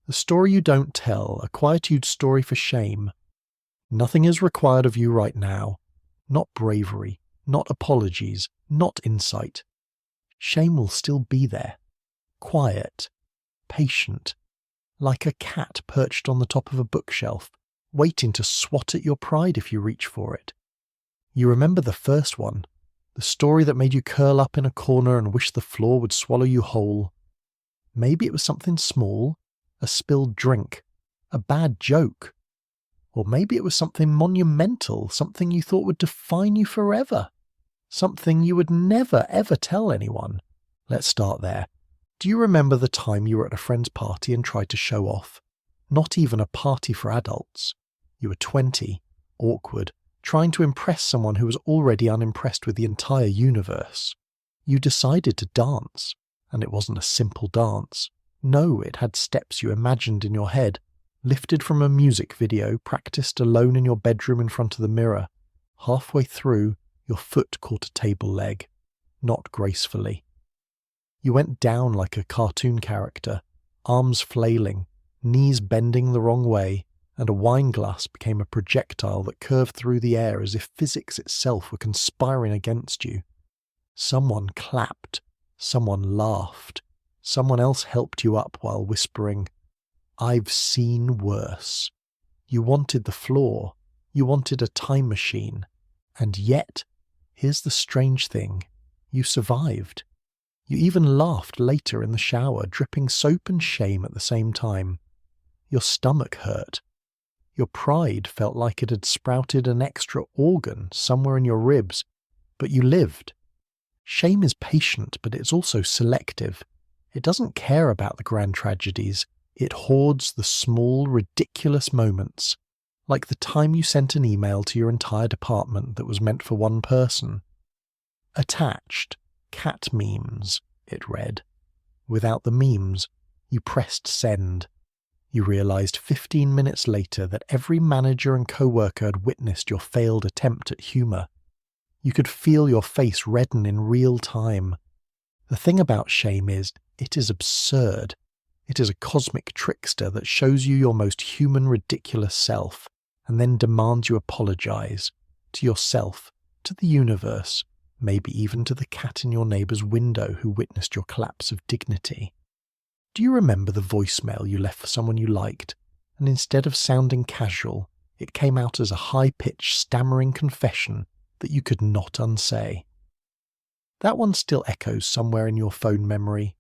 The story you don't tell, a Quietude story for shame. Nothing is required of you right now. Not bravery, not apologies, not insight. Shame will still be there. Quiet, patient, like a cat perched on the top of a bookshelf, waiting to swat at your pride if you reach for it. You remember the first one, the story that made you curl up in a corner and wish the floor would swallow you whole. Maybe it was something small, a spilled drink, a bad joke. Or maybe it was something monumental, something you thought would define you forever. Something you would never ever tell anyone. Let's start there. Do you remember the time you were at a friend's party and tried to show off? Not even a party for adults. You were 20, awkward, trying to impress someone who was already unimpressed with the entire universe. You decided to dance, and it wasn't a simple dance. No, it had steps you imagined in your head, lifted from a music video, practiced alone in your bedroom in front of the mirror. Halfway through, your foot caught a table leg, not gracefully. You went down like a cartoon character, arms flailing, knees bending the wrong way, and a wine glass became a projectile that curved through the air as if physics itself were conspiring against you. Someone clapped, someone laughed, someone else helped you up while whispering, "I've seen worse." You wanted the floor, you wanted a time machine, and yet, here's the strange thing, you survived. You even laughed later in the shower, dripping soap and shame at the same time. Your stomach hurt. Your pride felt like it had sprouted an extra organ somewhere in your ribs, but you lived. Shame is patient, but it's also selective. It doesn't care about the grand tragedies. It hoards the small, ridiculous moments, like the time you sent an email to your entire department that was meant for one person. Attached, cat memes, it read. Without the memes, you pressed send. You realized 15 minutes later that every manager and co-worker had witnessed your failed attempt at humor. You could feel your face redden in real time. The thing about shame is, it is absurd. It is a cosmic trickster that shows you your most human, ridiculous self, and then demands you apologize. To yourself, to the universe, maybe even to the cat in your neighbor's window who witnessed your collapse of dignity. Do you remember the voicemail you left for someone you liked, and instead of sounding casual, it came out as a high-pitched, stammering confession that you could not unsay? That one still echoes somewhere in your phone memory.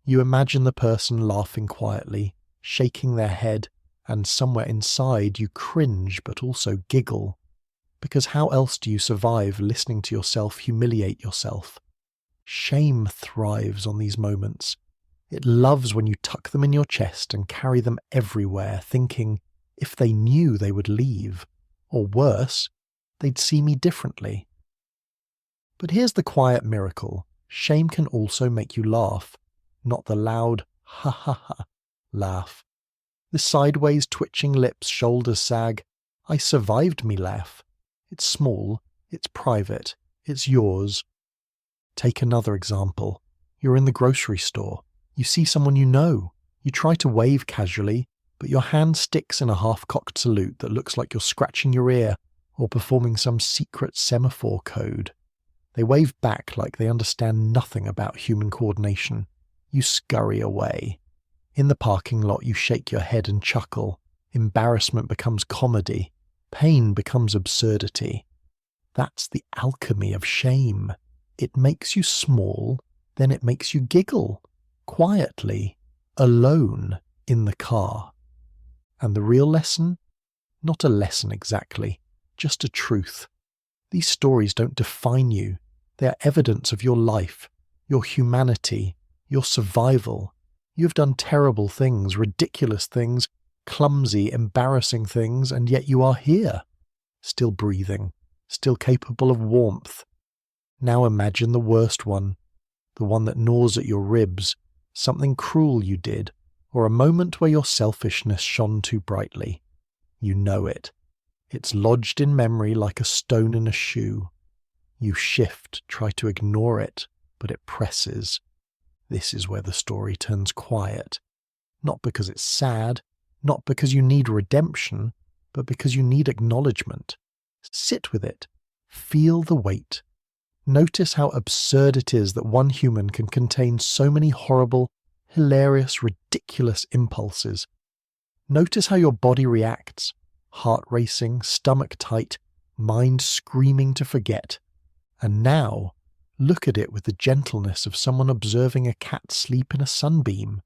You imagine the person laughing quietly, shaking their head, and somewhere inside you cringe but also giggle. Because how else do you survive listening to yourself humiliate yourself? Shame thrives on these moments. It loves when you tuck them in your chest and carry them everywhere, thinking, if they knew they would leave, or worse, they'd see me differently. But here's the quiet miracle. Shame can also make you laugh, not the loud, ha ha ha, laugh. The sideways twitching lips, shoulders sag, I survived me laugh. It's small, it's private, it's yours. Take another example. You're in the grocery store. You see someone you know. You try to wave casually, but your hand sticks in a half-cocked salute that looks like you're scratching your ear or performing some secret semaphore code. They wave back like they understand nothing about human coordination. You scurry away. In the parking lot, you shake your head and chuckle. Embarrassment becomes comedy. Pain becomes absurdity. That's the alchemy of shame. It makes you small, then it makes you giggle. Quietly, alone, in the car. And the real lesson? Not a lesson exactly, just a truth. These stories don't define you. They are evidence of your life, your humanity, your survival. You've done terrible things, ridiculous things, clumsy, embarrassing things, and yet you are here, still breathing, still capable of warmth. Now imagine the worst one, the one that gnaws at your ribs, something cruel you did, or a moment where your selfishness shone too brightly. You know it. It's lodged in memory like a stone in a shoe. You shift, try to ignore it, but it presses. This is where the story turns quiet. not because it's sad, not because you need redemption, but because you need acknowledgement. Sit with it. Feel the weight. Notice how absurd it is that one human can contain so many horrible, hilarious, ridiculous impulses. Notice how your body reacts. Heart racing, stomach tight, mind screaming to forget. And now, look at it with the gentleness of someone observing a cat sleep in a sunbeam.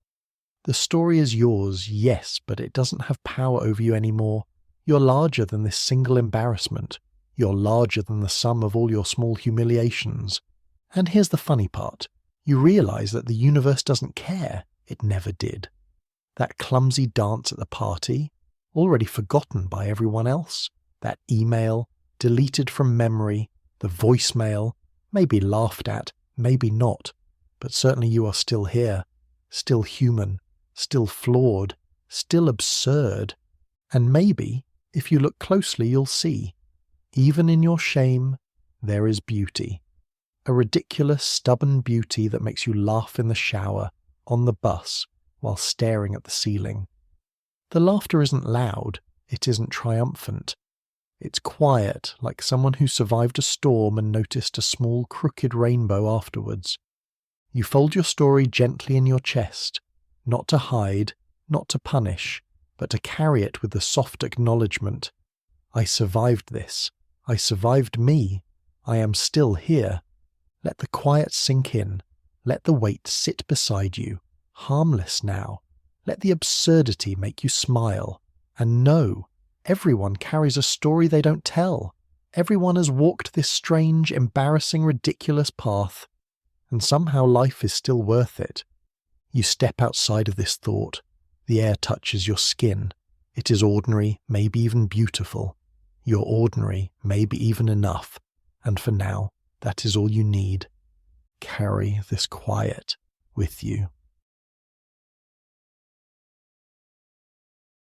The story is yours, yes, but it doesn't have power over you anymore. You're larger than this single embarrassment. You're larger than the sum of all your small humiliations. And here's the funny part. You realize that the universe doesn't care. It never did. That clumsy dance at the party, already forgotten by everyone else. That email, deleted from memory. The voicemail, maybe laughed at, maybe not. But certainly you are still here. Still human. Still flawed. Still absurd. And maybe, if you look closely, you'll see. Even in your shame, there is beauty. A ridiculous, stubborn beauty that makes you laugh in the shower, on the bus, while staring at the ceiling. The laughter isn't loud, it isn't triumphant. It's quiet, like someone who survived a storm and noticed a small crooked rainbow afterwards. You fold your story gently in your chest, not to hide, not to punish, but to carry it with the soft acknowledgement. I survived this. I survived me. I am still here. Let the quiet sink in. Let the weight sit beside you, harmless now. Let the absurdity make you smile. And know, everyone carries a story they don't tell. Everyone has walked this strange, embarrassing, ridiculous path. And somehow life is still worth it. You step outside of this thought. The air touches your skin. It is ordinary, maybe even beautiful. You're ordinary, maybe even enough. And for now, that is all you need. Carry this quiet with you.